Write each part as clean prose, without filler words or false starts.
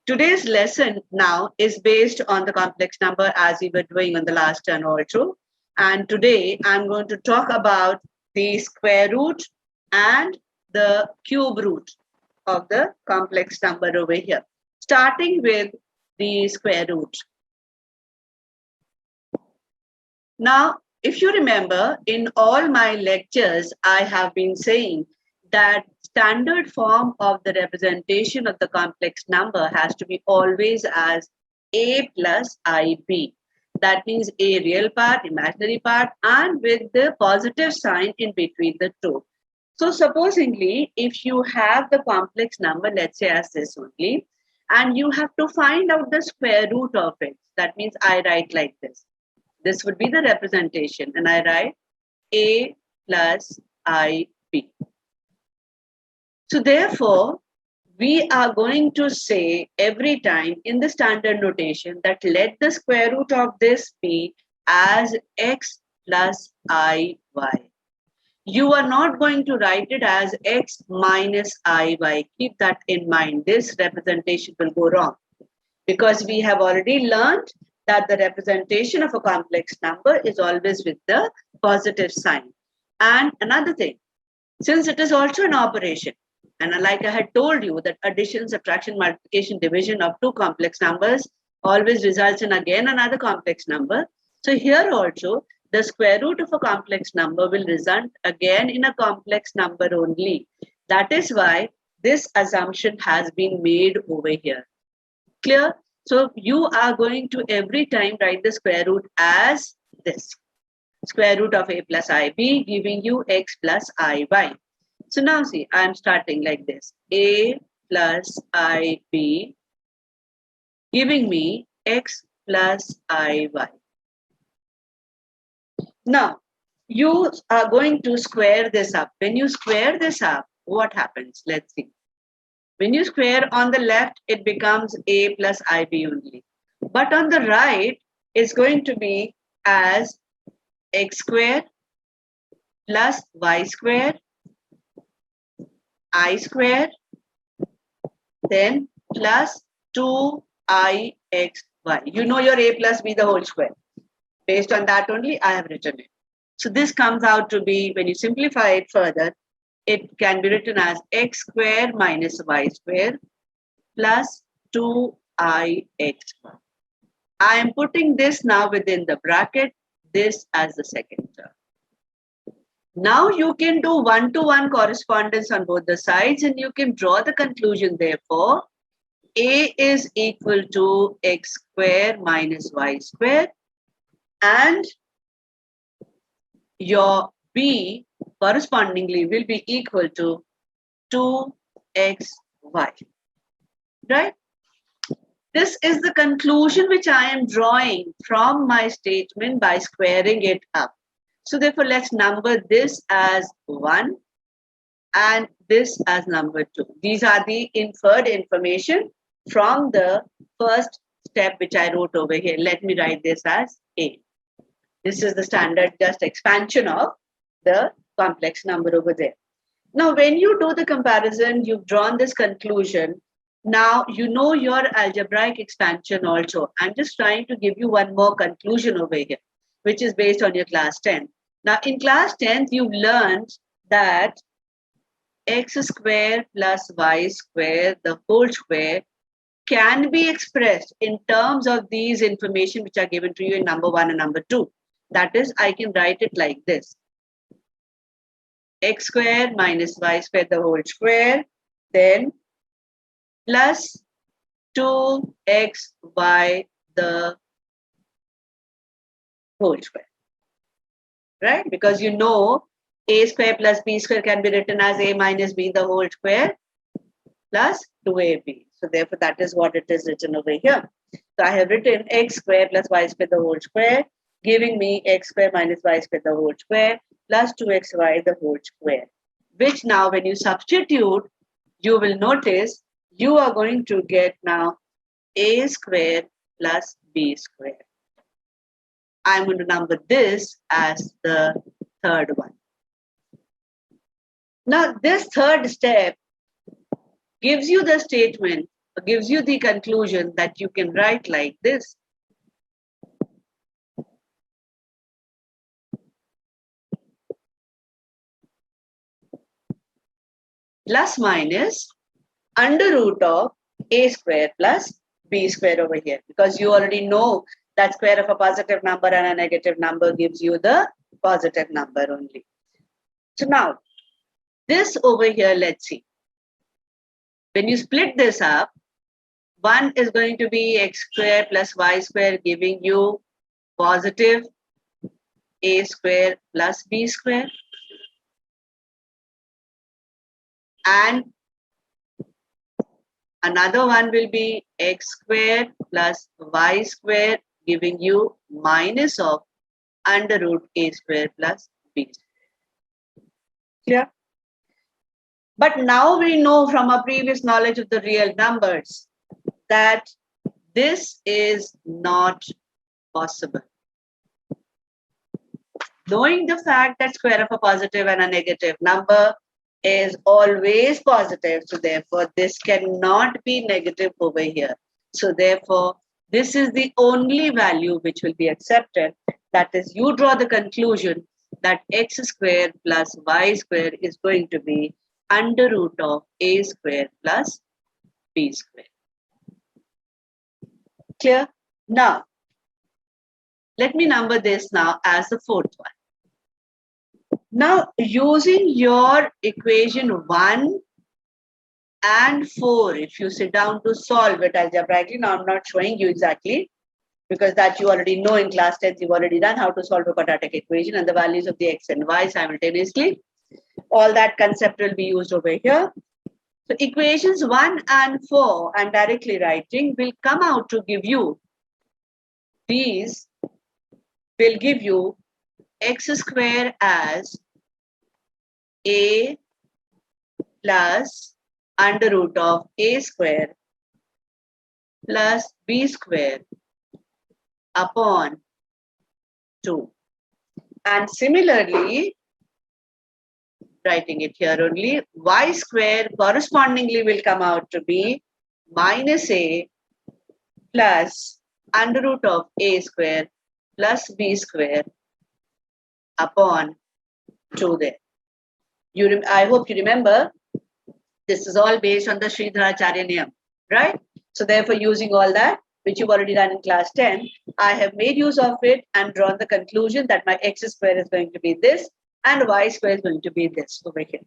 Today's lesson now is based on the complex number as we were doing on the last turn also. And today I'm going to talk about the square root and the cube root of the complex number over here, starting with the square root. Now, if you remember, in all my lectures, I have been saying that standard form of the representation of the complex number has to be always as a plus ib. That means a real part, imaginary part, and with the positive sign in between the two. So supposingly, if you have the complex number, let's say as this only, and you have to find out the square root of it, that means I write like this. This would be the representation, and I write a plus ib. So therefore, we are going to say every time in the standard notation that let the square root of this be as x plus iy. You are not going to write it as x minus iy. Keep that in mind. This representation will go wrong because we have already learned that the representation of a complex number is always with the positive sign. And another thing, since it is also an operation, and like I had told you that addition, subtraction, multiplication, division of two complex numbers always results in again another complex number. So here also, the square root of a complex number will result again in a complex number only. That is why this assumption has been made over here. Clear? So you are going to every time write the square root as this. Square root of a plus ib giving you x plus iy. So now see, I am starting like this. A plus ib giving me x plus iy. Now, you are going to square this up. When you square this up, what happens? Let's see. When you square on the left, it becomes a plus ib only. But on the right, it's going to be as x squared plus y squared, I squared, then plus 2ixy. You know your a plus b the whole square. Based on that only, I have written it. So this comes out to be, when you simplify it further, it can be written as x square minus y square plus 2ixy. I am putting this now within the bracket, this as the second term. Now you can do one-to-one correspondence on both the sides and you can draw the conclusion, therefore, a is equal to x square minus y square and your b correspondingly will be equal to 2xy. Right? This is the conclusion which I am drawing from my statement by squaring it up. So therefore, let's number this as 1 and this as number 2. These are the inferred information from the first step which I wrote over here. Let me write this as A. This is the standard just expansion of the complex number over there. Now, when you do the comparison, you've drawn this conclusion. Now, you know your algebraic expansion also. I'm just trying to give you one more conclusion over here, which is based on your class 10. Now, in class 10th, you've learned that x square plus y square, the whole square, can be expressed in terms of these information which are given to you in number 1 and number 2. That is, I can write it like this. X square minus y square, the whole square, then plus 2xy, the whole square. Right? Because you know a square plus b square can be written as a minus b the whole square plus 2ab. So therefore, that is what it is written over here. So I have written x square plus y square the whole square, giving me x square minus y square the whole square plus 2xy the whole square. Which now when you substitute, you will notice you are going to get now a square plus b square. I'm going to number this as the third one. Now, this third step gives you the statement gives you the conclusion that you can write like this. Plus minus under root of a square plus b square over here, because you already know that square of a positive number and a negative number gives you the positive number only. So now this over here, let's see. When you split this up, 1 is going to be x square plus y square, giving you positive a square plus b square. And another one will be x square plus y square, giving you minus of under root a square plus b square. Clear? But now we know from our previous knowledge of the real numbers that this is not possible. Knowing the fact that square of a positive and a negative number is always positive, so therefore this cannot be negative over here. So therefore this is the only value which will be accepted. That is, you draw the conclusion that x square plus y square is going to be under root of a square plus b square. Clear? Now, let me number this now as the fourth one. Now, using your equation 1 and 4, if you sit down to solve it algebraically, now I'm not showing you exactly, because that you already know in class 10, you've already done how to solve a quadratic equation and the values of the x and y simultaneously. All that concept will be used over here. So equations 1 and 4, I'm directly writing, will come out to give you, these will give you x square as a plus under root of a square plus b square upon 2. And similarly, writing it here only, y square correspondingly will come out to be minus a plus under root of a square plus b square upon 2 there. I hope you remember, this is all based on the Sridharacharya Niyam, right? So therefore, using all that, which you've already done in class 10, I have made use of it and drawn the conclusion that my x square is going to be this and y square is going to be this over here.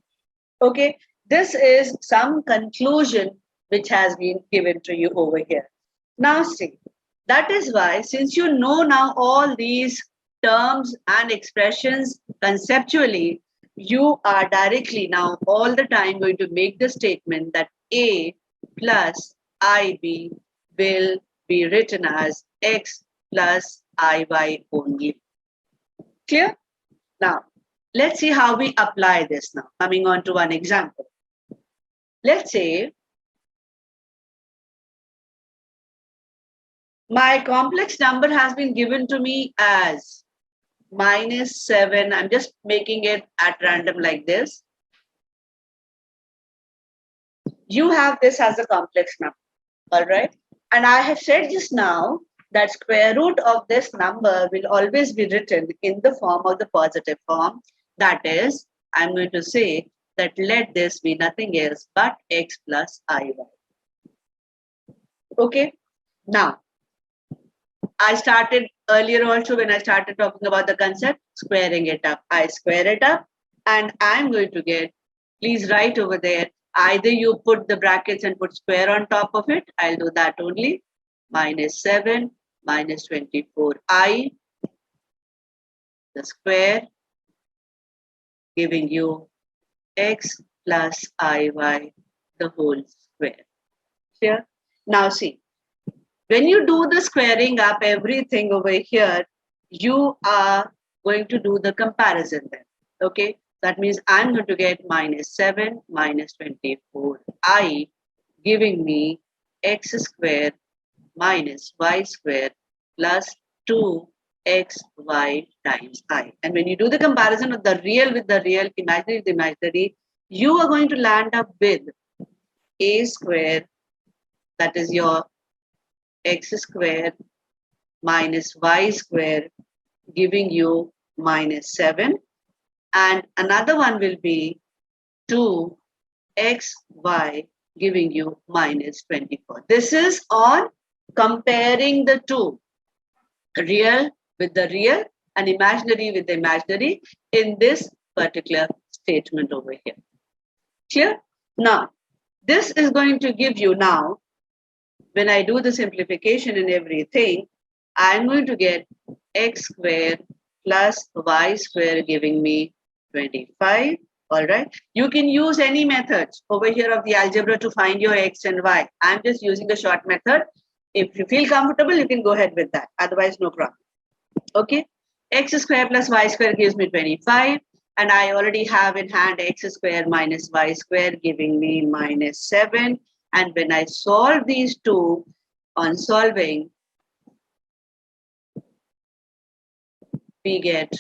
Okay, this is some conclusion which has been given to you over here. Now see, that is why, since you know now all these terms and expressions conceptually, you are directly now all the time going to make the statement that a plus ib will be written as x plus iy only. Clear? Now, let's see how we apply this now. Coming on to one example. Let's say my complex number has been given to me as -7. I'm just making it at random like this. You have this as a complex number, all right? And I have said just now that square root of this number will always be written in the form of the positive form. That is, I'm going to say that let this be nothing else but x plus iy. Okay? Now, I started earlier also when I started talking about the concept, squaring it up. I square it up and I'm going to get, please write over there, either you put the brackets and put square on top of it, I'll do that only, -7 minus 24i, the square, giving you x plus iy, the whole square. Clear? Now see, when you do the squaring up everything over here, you are going to do the comparison then. Okay, that means I'm going to get -7 minus 24i, giving me x square minus y square plus 2xy times I. And when you do the comparison of the real with the real, imaginary with the imaginary, you are going to land up with a square that is your x square minus y square, giving you minus 7. And another one will be 2xy, giving you minus 24. This is on comparing the two, real with the real and imaginary with the imaginary in this particular statement over here. Clear? Now, this is going to give you now, when I do the simplification and everything, I'm going to get x square plus y square giving me 25. All right. You can use any methods over here of the algebra to find your x and y. I'm just using the short method. If you feel comfortable, you can go ahead with that. Otherwise, no problem. Okay. X square plus y square gives me 25. And I already have in hand x square minus y square giving me minus 7. And when I solve these two, on solving, we get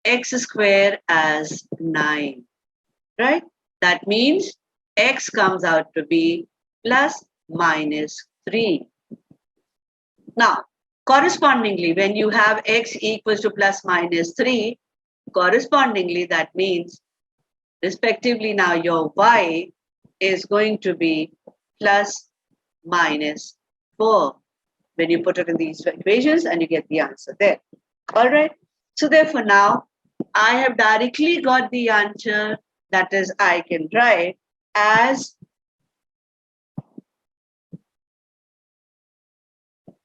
x square as 9, right? That means x comes out to be plus minus 3. Now, correspondingly, when you have x equals to plus minus 3, correspondingly, that means respectively now your y is going to be plus minus 4. When you put it in these equations and you get the answer there. All right. So therefore now I have directly got the answer, that is I can write as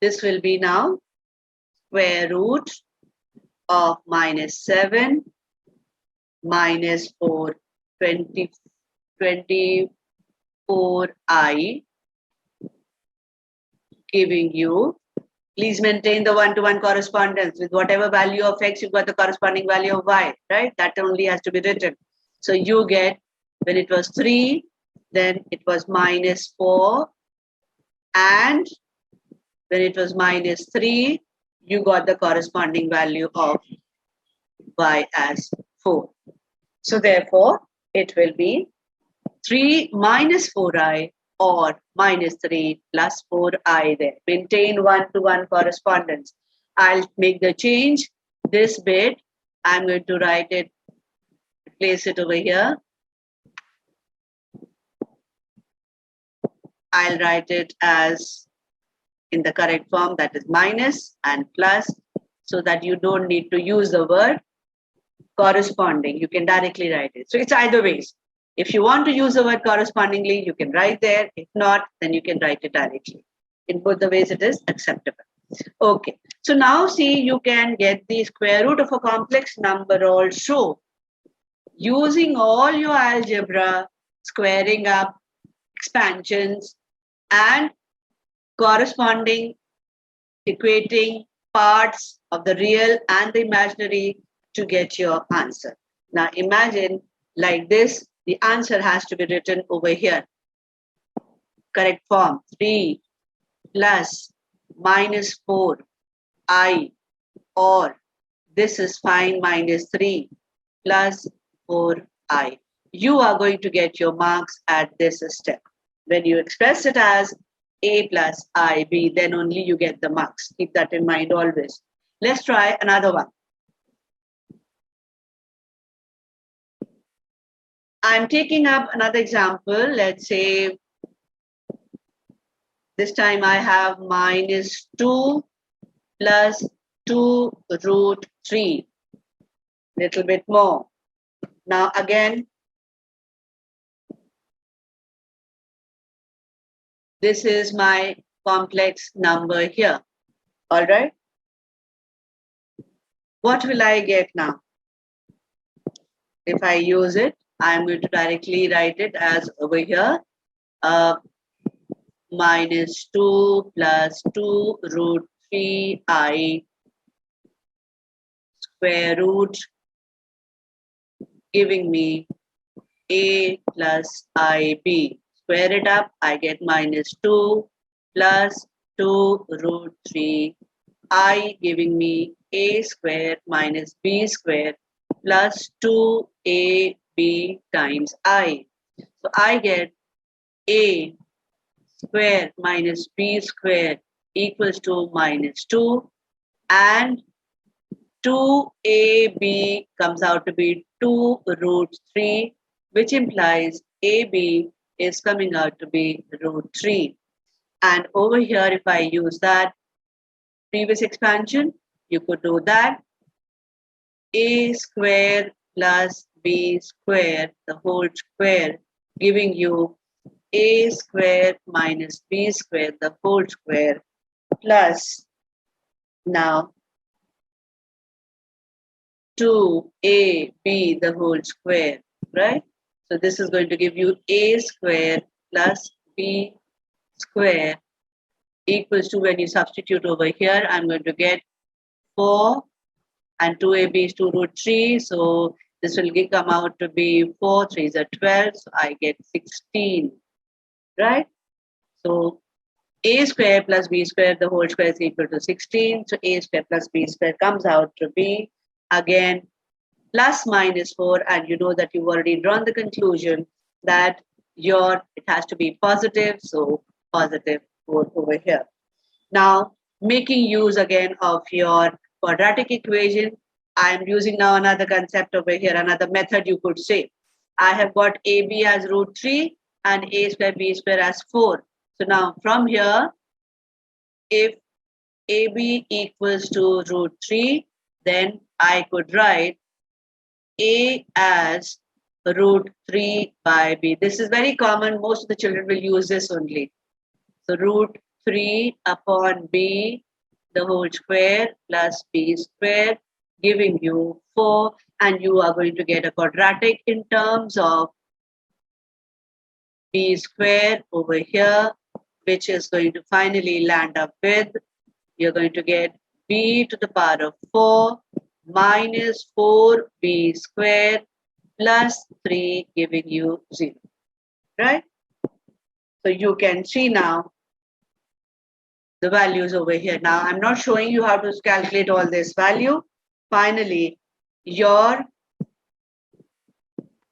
this will be now square root of minus 7 minus 4, 24i, giving you, please maintain the one-to-one correspondence with whatever value of x, you've got the corresponding value of y, right? That only has to be written. So you get, when it was 3, then it was minus 4. And when it was minus 3, you got the corresponding value of y as 4. So therefore, it will be 3 minus 4i or minus 3 plus 4i there. Maintain one-to-one correspondence. I'll make the change. This bit, I'm going to write it, place it over here. I'll write it as in the correct form, that is minus and plus, so that you don't need to use the word corresponding. You can directly write it. So it's either ways. If you want to use the word correspondingly, you can write there. If not, then you can write it directly. In both the ways, it is acceptable. Okay. So now see, you can get the square root of a complex number also using all your algebra, squaring up, expansions, and corresponding, equating parts of the real and the imaginary to get your answer. Now imagine like this, the answer has to be written over here. Correct form, 3 plus minus 4i, or this is fine, minus 3 plus 4i. You are going to get your marks at this step. When you express it as a plus ib, then only you get the marks. Keep that in mind always. Let's try another one. I'm taking up another example. Let's say this time I have minus 2 plus 2 root 3. Little bit more. Now again, this is my complex number here. All right. What will I get now? If I use it, I'm going to directly write it as over here. Minus 2 plus 2 root 3i square root, giving me a plus ib. Square it up, I get minus 2 plus 2 root 3i, giving me a square minus b square plus 2ab times I. So I get a square minus b square equals to minus 2, and 2ab comes out to be 2 root 3, which implies ab is coming out to be root 3. And over here, if I use that previous expansion, you could do that. A square plus b square, the whole square, giving you a square minus b square, the whole square, plus now 2ab, the whole square, right? So this is going to give you a square plus b square equals to, when you substitute over here, I'm going to get 4, and 2ab is 2 root 3. So this will come out to be 4, 3 is 12. So I get 16, right? So a square plus b square, the whole square is equal to 16. So a square plus b square comes out to be, again, plus minus 4. And you know that you've already drawn the conclusion that it has to be positive. So positive 4 over here. Now, making use again of your quadratic equation, I am using now another concept over here, another method you could say. I have got AB as root 3 and A square B square as 4. So now from here, if AB equals to root 3, then I could write A as root 3 by B. This is very common. Most of the children will use this only. So root 3 upon b, the whole square, plus b square, giving you 4. And you are going to get a quadratic in terms of b square over here, which is going to finally land up with, you're going to get b to the power of 4 minus 4b square plus 3, giving you 0. Right? So you can see now the values over here. Now, I'm not showing you how to calculate all this value. Finally, your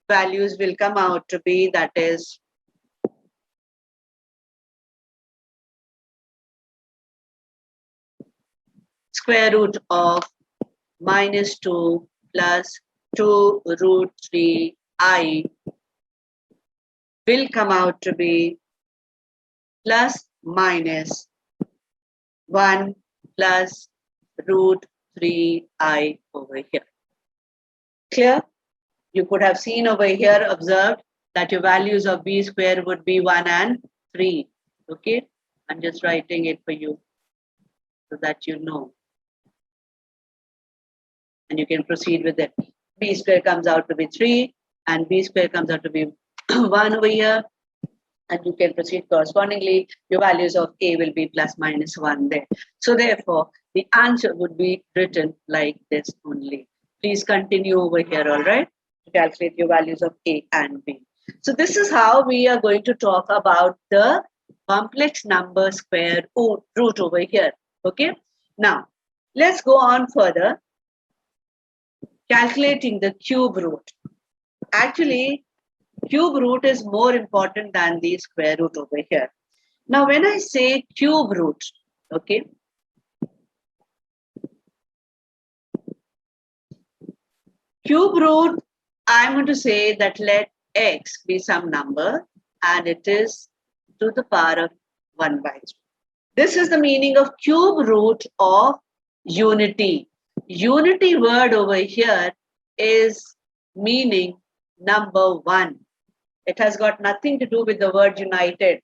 values will come out to be, that is, square root of minus 2 plus 2 root 3i will come out to be plus minus 1 plus root 3i over here. Clear? You could have seen over here, observed that your values of b square would be 1 and 3. Okay? I'm just writing it for you so that you know. And you can proceed with it. B square comes out to be 3 and b square comes out to be 1 over here. And you can proceed correspondingly. Your values of a will be plus minus 1 there. So therefore, the answer would be written like this only. Please continue over here, all right, to calculate your values of a and b. So this is how we are going to talk about the complex number square root over here. Okay. Now, let's go on further. Calculating the cube root. Actually, cube root is more important than the square root over here. Now, when I say cube root, okay, cube root, I'm going to say that let x be some number and it is to the power of 1 by 3. This is the meaning of cube root of unity. Unity word over here is meaning number 1. It has got nothing to do with the word united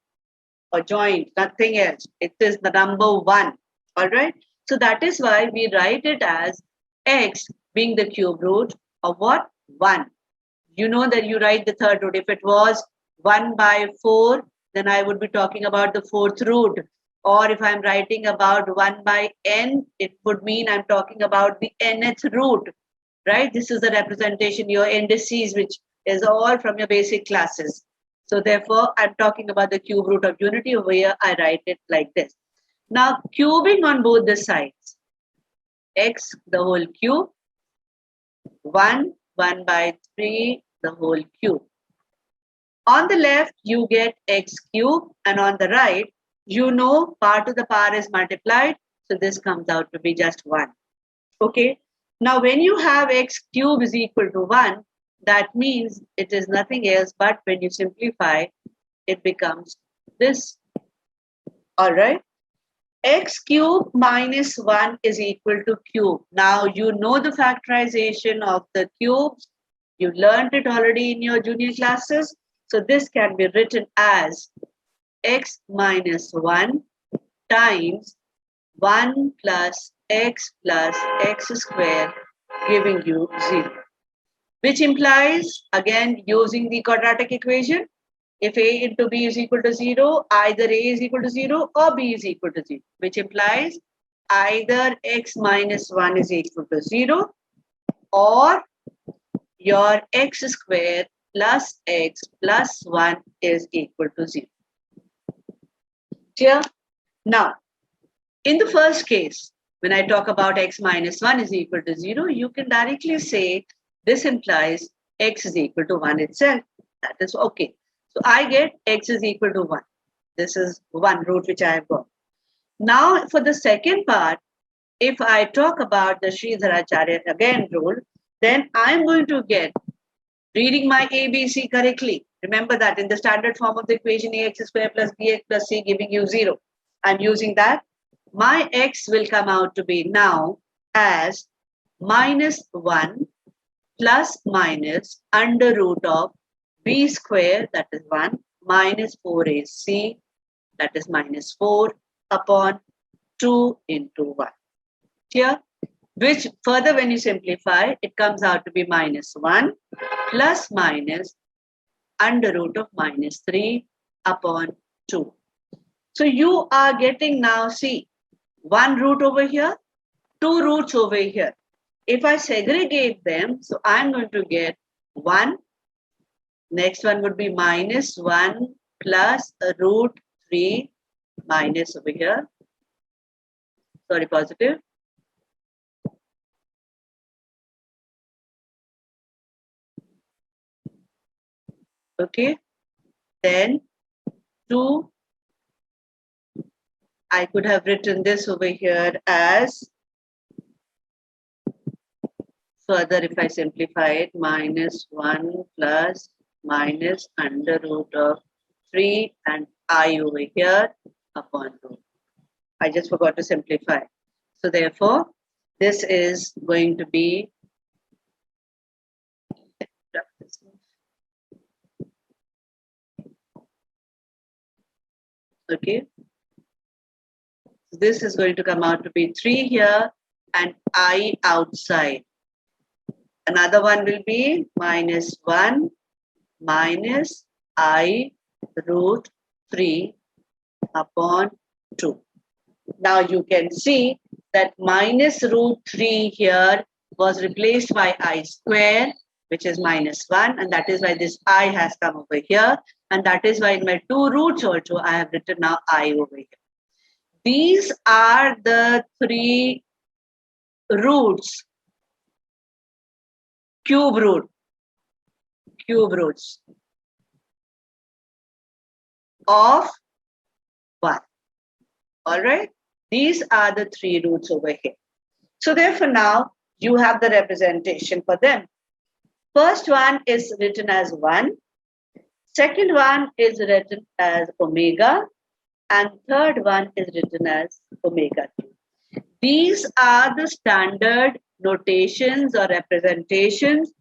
or joined, nothing else. It is the number 1. All right. So that is why we write it as x being the cube root of what? 1. You know that you write the third root. If it was 1 by 4, then I would be talking about the fourth root. Or if I'm writing about 1 by n, it would mean I'm talking about the nth root. Right? This is the representation, your indices, which is all from your basic classes. So therefore, I'm talking about the cube root of unity. Over here, I write it like this. Now, cubing on both the sides. X, the whole cube. 1 by 3, the whole cube. On the left, you get x cube, and on the right, you know part of the power is multiplied, so this comes out to be just 1. Okay. Now, when you have x cube is equal to 1, that means it is nothing else but when you simplify, it becomes this. All right. X cube minus 1 is equal to cube. Now, you know the factorization of the cubes. You learned it already in your junior classes. So, this can be written as x minus 1 times 1 plus x square, giving you 0. Which implies, again, using the quadratic equation, if a into b is equal to 0, either a is equal to 0 or b is equal to 0, which implies either x minus 1 is equal to 0 or your x square plus x plus 1 is equal to 0. Clear? Now, in the first case, when I talk about x minus 1 is equal to 0, you can directly say this implies x is equal to 1 itself. That is okay. So I get x is equal to 1. This is one root which I have got. Now for the second part, if I talk about the Sridharacharya again rule, then I'm going to get, reading my ABC correctly. Remember that in the standard form of the equation ax square plus bx plus c giving you 0. I'm using that. My x will come out to be now as minus 1 plus minus under root of b square, that is 1, minus 4ac, that is minus 4 upon 2 into 1. Here, which further when you simplify, it comes out to be minus 1 plus minus under root of minus 3 upon 2. So you are getting now, see, one root over here, two roots over here. If I segregate them, so I'm going to get 1. Next one would be minus 1 plus root 3 minus over here. Sorry, positive. Okay. Then 2. I could have written this over here as, further if I simplify it, minus 1 plus minus under root of 3 and I over here upon 2. I just forgot to simplify. So therefore, this is going to be, okay. This is going to come out to be 3 here and I outside. Another one will be minus 1 minus I root 3 upon 2. Now you can see that minus root 3 here was replaced by I square, which is minus 1, and that is why this I has come over here, and that is why in my two roots also I have written now I over here. These are the 3 roots, cube roots of 1. All right. These are the 3 roots over here. So therefore now you have the representation for them. First one is written as 1. Second one is written as omega. And third one is written as omega 2. These are the standard notations or representations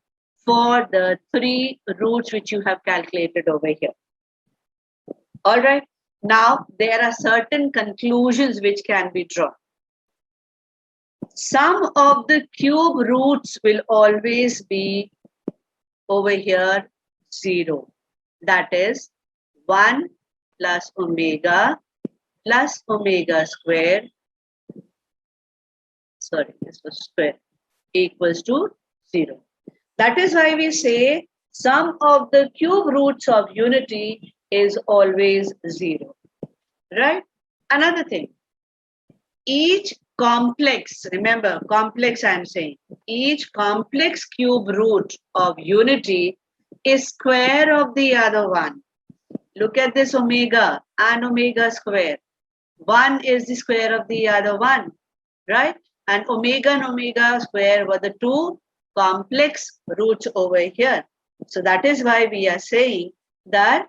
for the 3 roots which you have calculated over here. All right. Now, there are certain conclusions which can be drawn. Some of the cube roots will always be over here 0. That is 1 plus omega square, sorry, this was square, equals to 0. That is why we say sum of the cube roots of unity is always 0. Right? Another thing, each complex, remember complex I am saying, each complex cube root of unity is square of the other one. Look at this omega and omega square. One is the square of the other one, right? And omega square were the two complex roots over here. So that is why we are saying that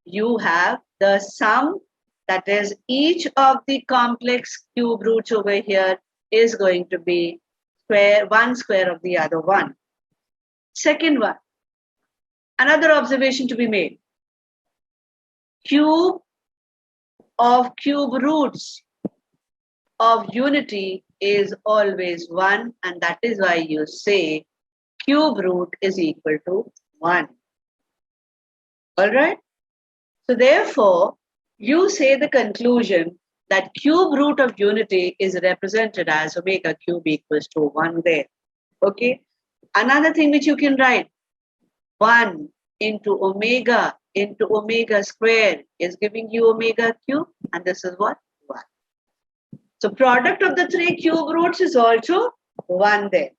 you have the sum, that is each of the complex cube roots over here is going to be one square of the other one. Second one, another observation to be made. Cube of cube roots of unity is always 1, and that is why you say cube root is equal to 1. All right? So therefore, you say the conclusion that cube root of unity is represented as omega cube equals to 1 there. Okay? Another thing which you can write, 1 into omega square is giving you omega cube, and this is what? 1. So product of the 3 cube roots is also 1 there.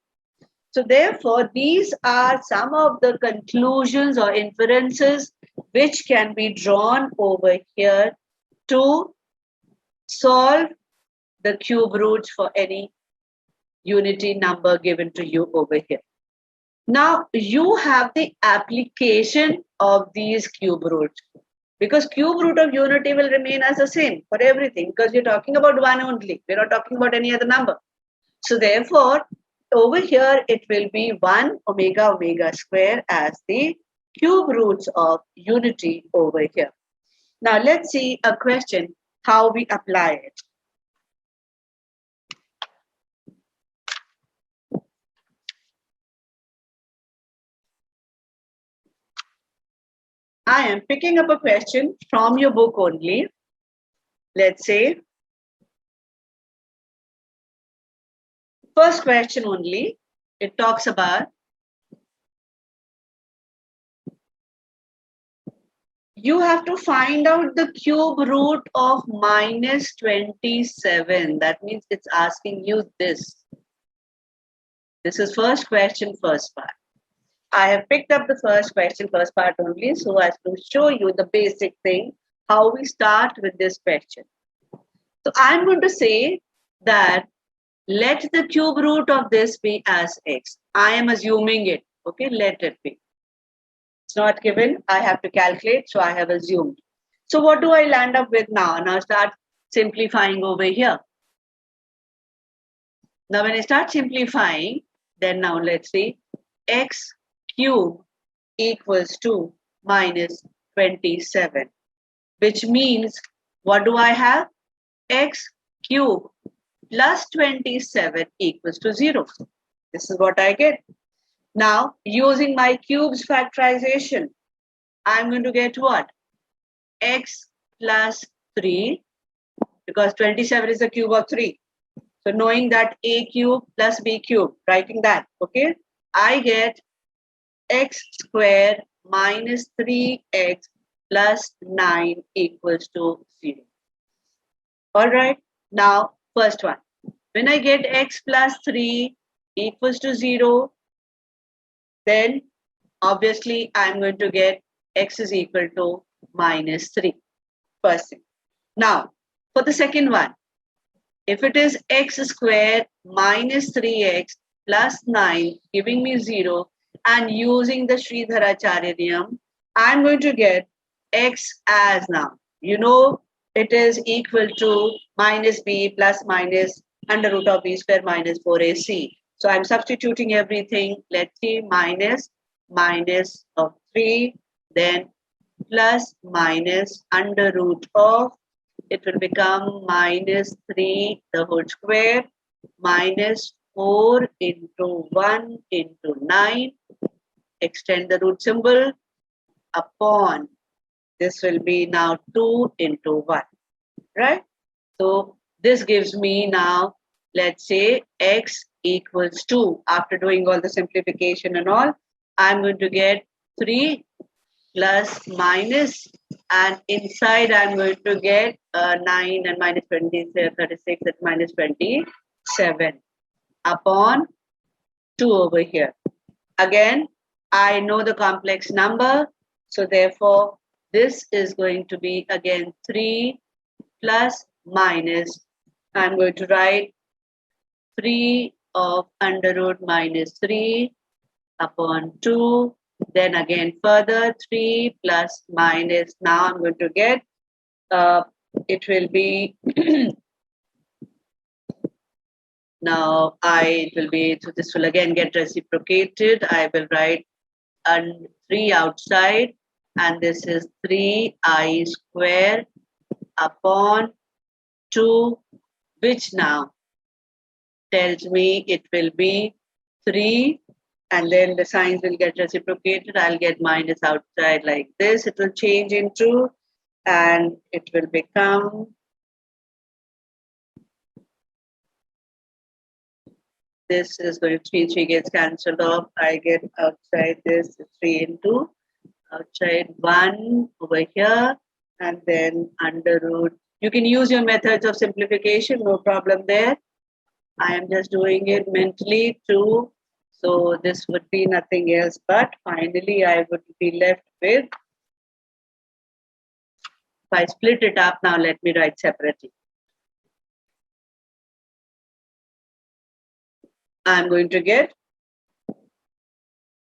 So therefore, these are some of the conclusions or inferences which can be drawn over here to solve the cube roots for any unity number given to you over here. Now, you have the application of these cube roots, because cube root of unity will remain as the same for everything, because you're talking about 1 only. We're not talking about any other number. So therefore, over here, it will be 1 omega square as the cube roots of unity over here. Now, let's see a question, how we apply it. I am picking up a question from your book only. Let's say, first question only, it talks about you have to find out the cube root of minus 27. That means it's asking you this. This is first question, first part. I have picked up the first question, first part only, so as to show you the basic thing, how we start with this question. So I'm going to say that let the cube root of this be as x. I am assuming it. Okay, let it be. It's not given. I have to calculate, so I have assumed. So what do I land up with now? Now start simplifying over here. Now when I start simplifying, then now let's see, x cube equals to minus 27, which means what do I have? X cube plus 27 equals to 0. This is what I get. Now, using my cubes factorization, I'm going to get what? X plus 3, because 27 is the cube of 3. So knowing that a cube plus b cube, writing that, okay? I get x square minus 3x plus 9 equals to 0. All right. Now, first one. When I get x plus 3 equals to 0, then obviously I'm going to get x is equal to minus 3. First thing. Now, for the second one, if it is x square minus 3x plus 9 giving me 0, and using the Sridharacharya niyam, I'm going to get x as now. You know, it is equal to minus b plus minus under root of b square minus 4ac. So I'm substituting everything. Let's see, minus of 3, then plus minus under root of, it will become minus 3 the whole square minus 4 into 1 into 9. Extend the root symbol upon, this will be now 2 into 1, right? So this gives me now, let's say x equals 2. After doing all the simplification and all, I'm going to get 3 plus minus, and inside I'm going to get 9 and minus 20, 36 at minus 27 upon 2 over here. Again, I know the complex number. So therefore, this is going to be again 3 plus minus. I'm going to write 3 of under root minus 3 upon 2. Then again further 3 plus minus. Now I'm going to get, it will be, now it will be, so this will again get reciprocated. I will write 3 outside, and this is 3i square upon 2, which now tells me it will be 3, and then the signs will get reciprocated. I'll get minus outside like this. It will change into, and it will become this is going to 3 gets cancelled off. I get outside this 3 into outside 1 over here, and then under root. You can use your methods of simplification, no problem there. I am just doing it mentally too. So this would be nothing else, but finally I would be left with, if I split it up now, let me write separately. I'm going to get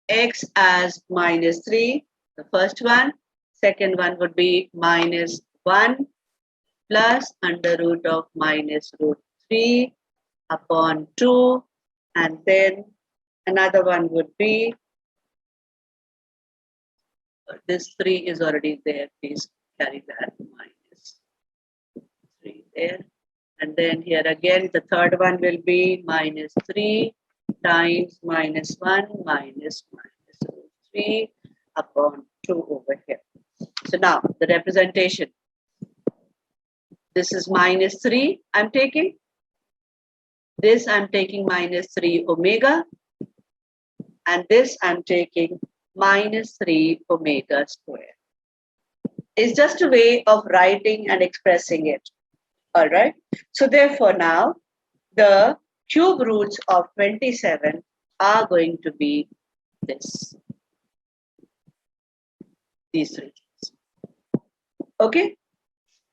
x as minus 3, the first one. Second one would be minus 1 plus under root of minus root 3 upon 2. And then another one would be, this 3 is already there. Please carry that minus 3 there. And then here again, the third one will be minus 3 times minus 1 minus root 3 upon 2 over here. So now the representation. This is minus 3 I'm taking. This I'm taking minus 3 omega. And this I'm taking minus 3 omega square. It's just a way of writing and expressing it. All right. So therefore now the cube roots of 27 are going to be this. These 3 things. Okay.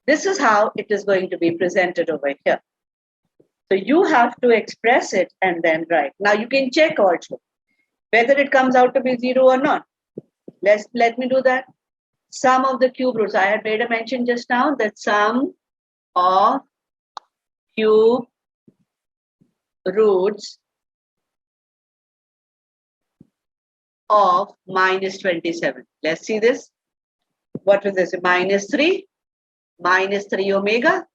This is how it is going to be presented over here. So you have to express it and then write. Now you can check also whether it comes out to be 0 or not. Let me do that. Sum of the cube roots. I had made a mention just now that sum of cube roots of minus 27. Let's see this. What was this? Minus 3 omega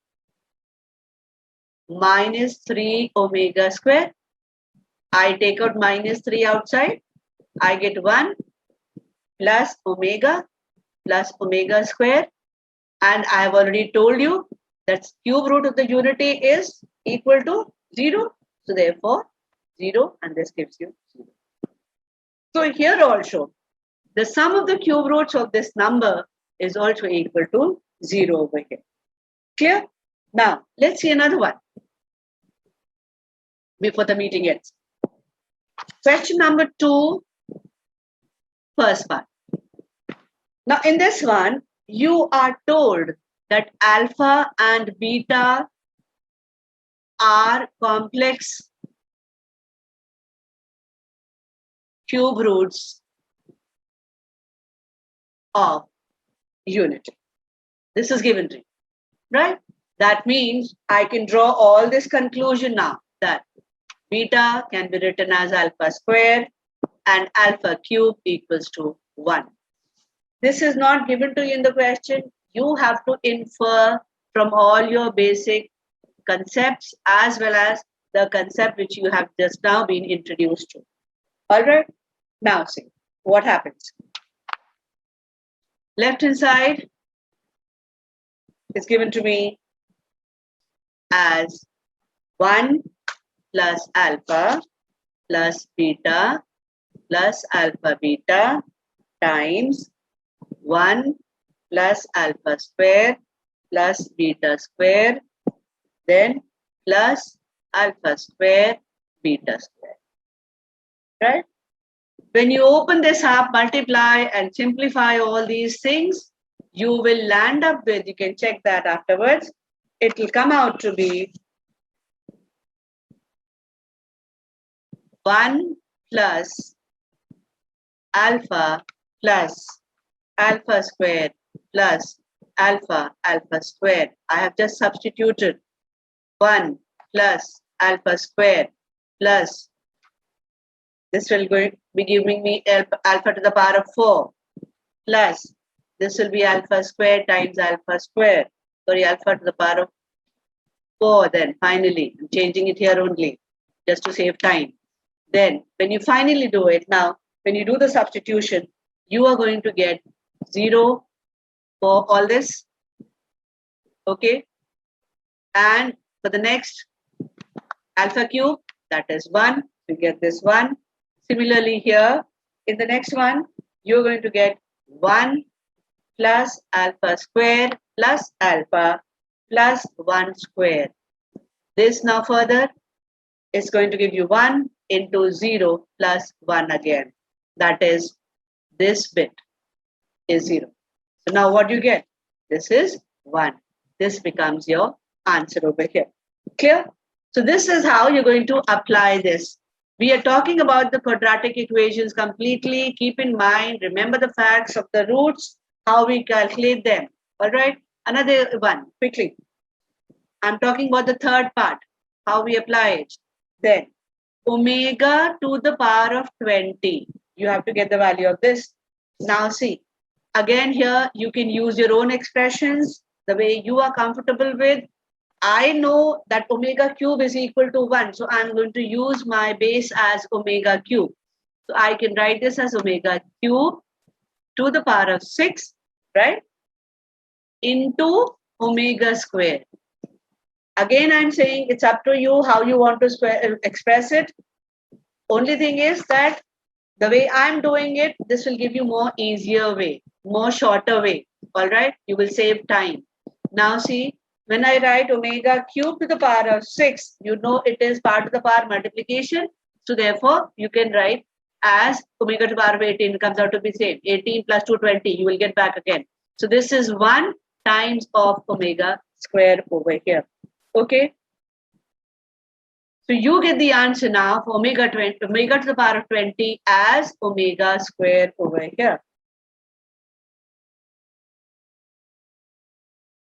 minus 3 omega square. I take out minus 3 outside. I get 1 plus omega square. And I have already told you that cube root of the unity is equal to 0. So therefore 0, and this gives you 0. So here also the sum of the cube roots of this number is also equal to 0 over here. Clear? Now let's see another one before the meeting ends. Question number 2, first part. Now in this one, you are told that alpha and beta are complex cube roots of unity. This is given to you, right? That means I can draw all this conclusion now that beta can be written as alpha square and alpha cube equals to 1. This is not given to you in the question. You have to infer from all your basic concepts as well as the concept which you have just now been introduced to. All right. Now see what happens. Left hand side is given to me as 1 plus alpha plus beta plus alpha beta times 1 plus alpha square plus beta square, then plus alpha square beta square. Right? When you open this up, multiply and simplify all these things, you will land up with, you can check that afterwards, it will come out to be 1 plus alpha squared plus alpha squared. I have just substituted 1 plus alpha squared plus, this will be giving me alpha to the power of 4 plus, this will be alpha squared times alpha squared. Sorry, alpha to the power of 4 then finally. I'm changing it here only just to save time. Then when you finally do it, now when you do the substitution, you are going to get 0 for all this. Okay. And for the next alpha cube, that is 1. You get this 1. Similarly here, in the next one, you're going to get 1 plus alpha squared plus alpha plus 1 squared. This now further is going to give you 1 into 0 plus 1 again. That is, this bit is 0. So now what do you get? This is 1. This becomes your answer over here. Clear? So this is how you're going to apply this. We are talking about the quadratic equations completely. Keep in mind, remember the facts of the roots, how we calculate them. All right? Another one, quickly. I'm talking about the third part, how we apply it. Then, omega to the power of 20. You have to get the value of this. Now see, again here, you can use your own expressions, the way you are comfortable with. I know that omega cube is equal to 1. So I'm going to use my base as omega cube. So I can write this as omega cube to the power of 6, right? Into omega square. Again, I'm saying it's up to you how you want to express it. Only thing is that the way I'm doing it, this will give you more easier way, more shorter way. All right? You will save time. Now see, when I write omega cube to the power of 6, you know it is part of the power multiplication. So therefore, you can write as omega to the power of 18 comes out to be same. 18 plus 220, you will get back again. So this is 1 times of omega square over here. Okay. So you get the answer now for omega to the power of 20 as omega square over here.